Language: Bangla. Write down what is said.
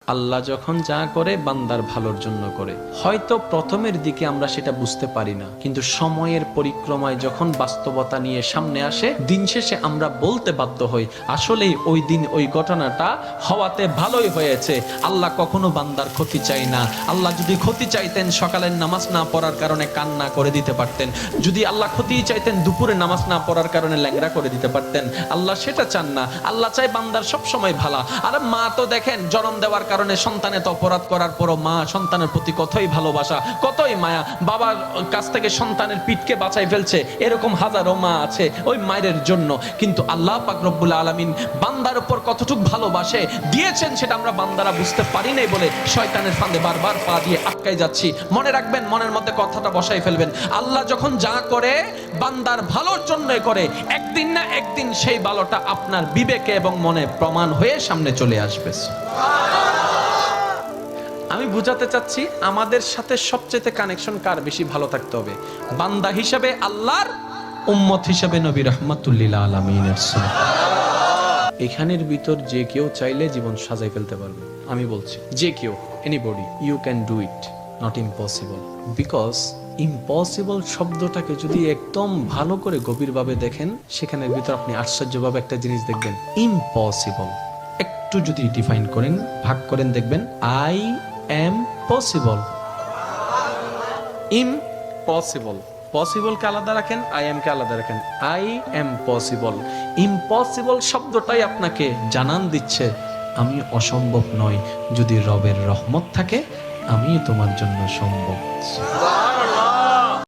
আল্লাহ যখন যা করে বান্দার ভালোর জন্য করে। হয়তো প্রথমের দিকে আমরা সেটা বুঝতে পারি না, কিন্তু সময়ের পরিক্রমায় যখন বাস্তবতা নিয়ে সামনে আসে, দিন শেষে আমরা বলতে বাধ্য হই আসলেই ওই দিন ওই ঘটনাটা হওয়াতে ভালোই হয়েছে। আল্লাহ কখনো বান্দার ক্ষতি চাই না। আল্লাহ যদি ক্ষতি চাইতেন সকালের নামাজ না পড়ার কারণে কান্না করে দিতে পারতেন, যদি আল্লাহ ক্ষতি চাইতেন দুপুরে নামাজ না পড়ার কারণে ল্যাংড়া করে দিতে পারতেন। আল্লাহ সেটা চান না। আল্লাহ চাই বান্দার সব সময় ভালো। আর মা তো দেখেন জন্ম দেওয়ার কারণে সন্তানে তো অপরাধ করার পরও মা সন্তানের প্রতি কতই ভালোবাসা, কতই মায়া। বাবার কাছ থেকে সন্তানের পিঠকে বাঁচাই ফেলছে, এরকম হাজারো মা আছে ওই মায়ের জন্য। কিন্তু আল্লাহ পাক রব্বুল আলামিন বান্দার উপর কতটুক ভালোবাসে দিয়েছেন সেটা আমরা বান্দারা বুঝতে পারি নাই বলে শয়তানের ফাঁদে বারবার পা দিয়ে আটকাই যাচ্ছি। মনে রাখবেন, মনের মধ্যে কথাটা বসাই ফেলবেন, আল্লাহ যখন যা করে বান্দার ভালোর জন্যই করে। একদিন না একদিন সেই ভালোটা আপনার বিবেকে এবং মনে প্রমাণ হয়ে সামনে চলে আসবে। আমি বুঝাতে চাচ্ছি আমাদের সাথে সবচেয়ে কানেকশন কার বেশি ভালো থাকতে হবে, বান্দা হিসাবে আল্লাহর, উম্মত হিসাবে নবী রাহমাতুল লিল আলামিনের। এখানের ভিতর যে কেউ চাইলে জীবন সাজাই ফেলতে পারবে। আমি বলছি যে কেউ, anybody, you can do it, not impossible. Because impossible শব্দটাকে যদি একদম ভালো করে গভীরভাবে দেখেন, সেখানের ভিতর আপনি আশ্চর্যভাবে একটা জিনিস দেখবেন। ইম্পসিবল একটু যদি ডিফাইন করেন, ভাগ করেন, দেখবেন I am possible. Impossible, possible কে আলাদা রাখেন, আই এম কে আলাদা রাখেন। I am possible. ইম্পসিবল শব্দটাই আপনাকে জানান দিচ্ছে আমি অসম্ভব নই, যদি রবের রহমত থাকে আমি তোমার জন্য সম্ভব।